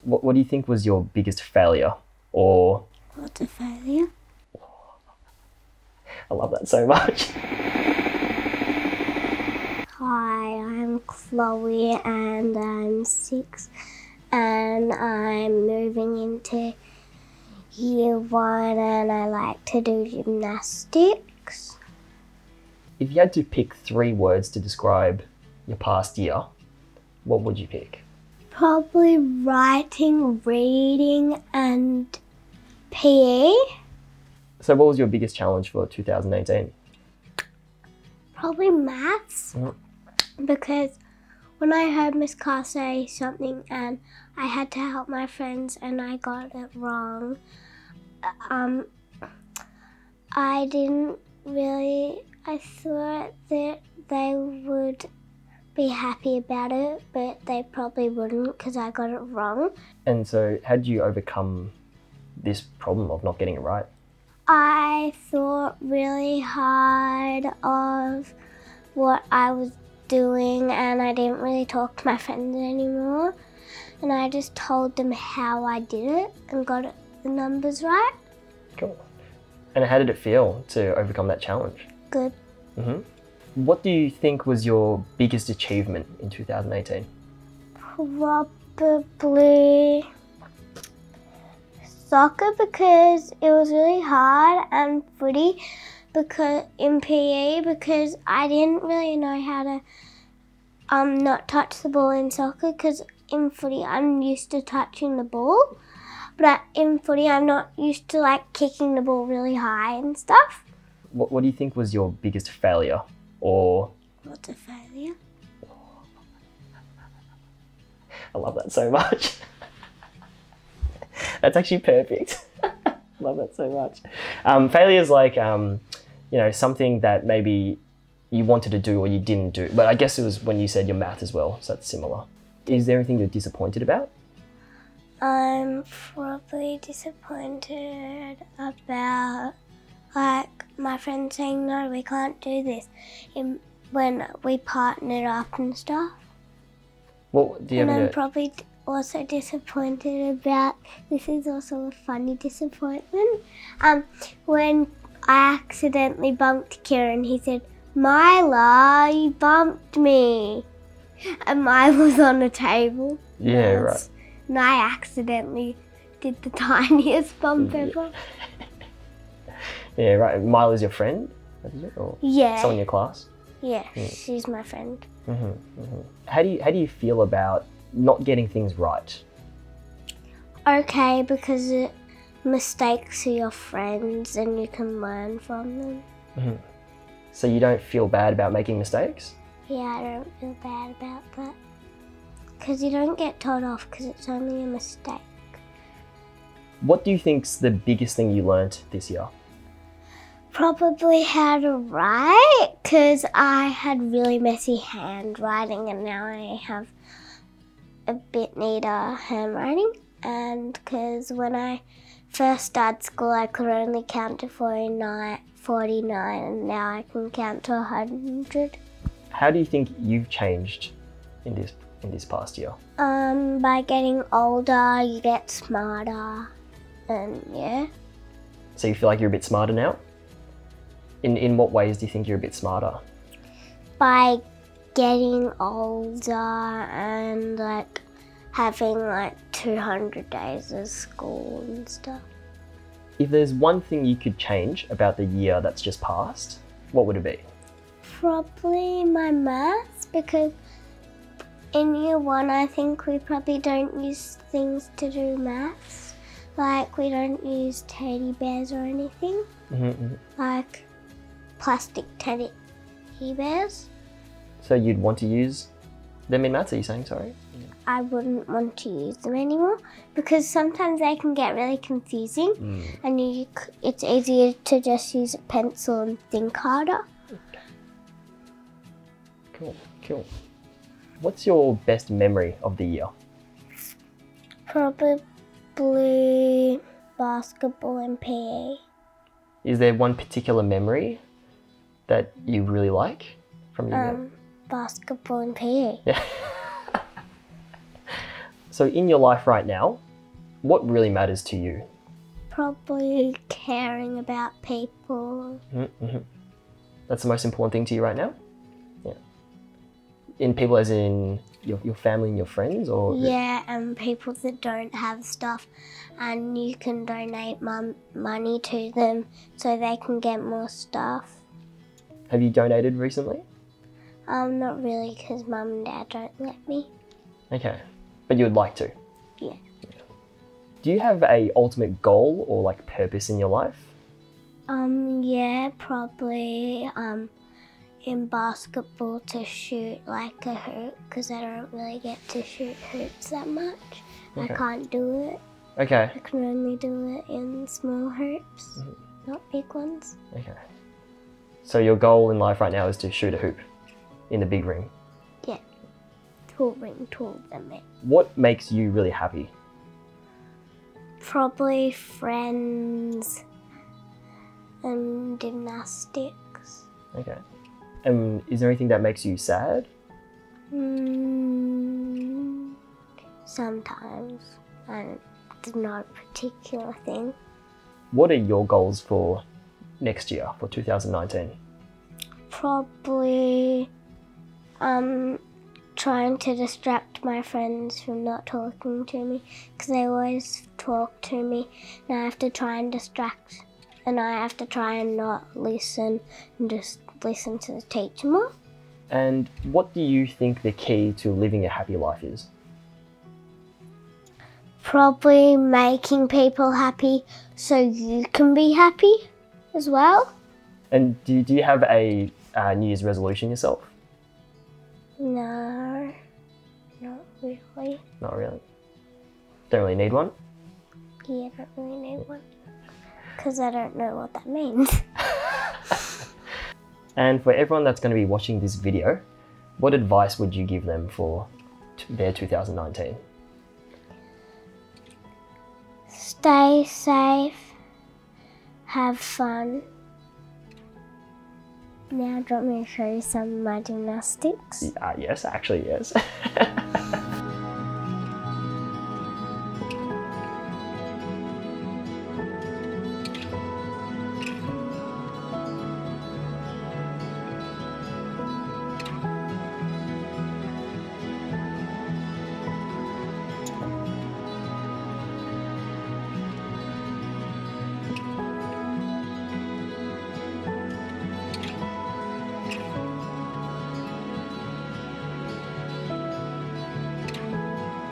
What do you think was your biggest failure? Or What's a failure? I love that so much. Hi, I'm Chloe and I'm 6 and I'm moving into year 1 and I like to do gymnastics. If you had to pick 3 words to describe your past year, what would you pick? Probably writing, reading and PE. So what was your biggest challenge for 2018? Probably maths. Mhm. Because when I heard Miss Carr say something and I had to help my friends and I got it wrong, I thought that they would be happy about it, but they probably wouldn't because I got it wrong. And so how did you overcome this problem of not getting it right? I thought really hard of what I was doing and I didn't really talk to my friends anymore, and I just told them how I did it and got the numbers right. Cool. And how did it feel to overcome that challenge? Good. What do you think was your biggest achievement in 2018? Probably soccer because it was really hard, and footy because in PE because I didn't really know how to not touch the ball in soccer, because in footy I'm used to touching the ball, but in footy I'm not used to like kicking the ball really high and stuff. What do you think was your biggest failure? Or What's a failure? I love that so much. That's actually perfect. Love that so much. Failure is like, something that maybe you wanted to do or you didn't do. But I guess it was when you said your math as well, so that's similar. Is there anything you're disappointed about? I'm probably disappointed about my friend saying no, we can't do this when we partnered up and stuff. Well, do you And have I'm any... probably also disappointed about, this is also a funny disappointment, when I accidentally bumped Kieran. He said, "Myla, you bumped me." And mine was on the table. Yeah, right. And I accidentally did the tiniest bump ever. Yeah, right. Mila's your friend? Or Yeah. someone in your class? Yeah, she's my friend. How do you feel about not getting things right? Okay, because mistakes are your friends and you can learn from them. So you don't feel bad about making mistakes? Yeah, I don't feel bad about that. Because you don't get told off because it's only a mistake. What do you think's the biggest thing you learnt this year? Probably how to write, because I had really messy handwriting and now I have a bit neater handwriting. And because when I first started school I could only count to 49 and now I can count to 100. How do you think you've changed in this past year? By getting older you get smarter, and yeah. So you feel like you're a bit smarter now? In what ways do you think you're a bit smarter? By getting older and like having like 200 days of school and stuff. If there's one thing you could change about the year that's just passed, what would it be? Probably my maths, because in year 1 I think we probably don't use things to do maths. Like we don't use teddy bears or anything. Like plastic teddy bears. So you'd want to use them in maths, are you saying, sorry? I wouldn't want to use them anymore because sometimes they can get really confusing and it's easier to just use a pencil and think harder. Cool. What's your best memory of the year? Probably basketball and PE. Is there one particular memory that you really like from your year? Basketball and PE. Yeah. So in your life right now, what really matters to you? Probably caring about people. Mm-hmm. That's the most important thing to you right now? Yeah. In people as in your family and your friends, or? Yeah, and people that don't have stuff, and you can donate money to them so they can get more stuff. Have you donated recently? Not really, because Mum and Dad don't let me. Okay, but you would like to? Yeah. Do you have a ultimate goal or like purpose in your life? Yeah, probably in basketball to shoot like a hoop, because I don't really get to shoot hoops that much. Okay. I can't do it. Okay. I can only do it in small hoops, not big ones. Okay. So your goal in life right now is to shoot a hoop in the big ring. Yeah, tall ring, taller than me. What makes you really happy? Probably friends and gymnastics. Okay. And is there anything that makes you sad? Sometimes, and it's not a particular thing. What are your goals for next year, for 2019? Probably trying to distract my friends from not talking to me, because they always talk to me and I have to try and distract, and I have to try and not listen and just listen to the teacher more. And what do you think the key to living a happy life is? Probably making people happy so you can be happy as well. And do you have a New Year's resolution yourself? No, not really. Not really. Don't really need one? Yeah, I don't really need one, because I don't know what that means. And for everyone that's going to be watching this video, what advice would you give them for their 2019? Stay safe, have fun. Now do you want me to show you some of my gymnastics? Yes, actually, yes.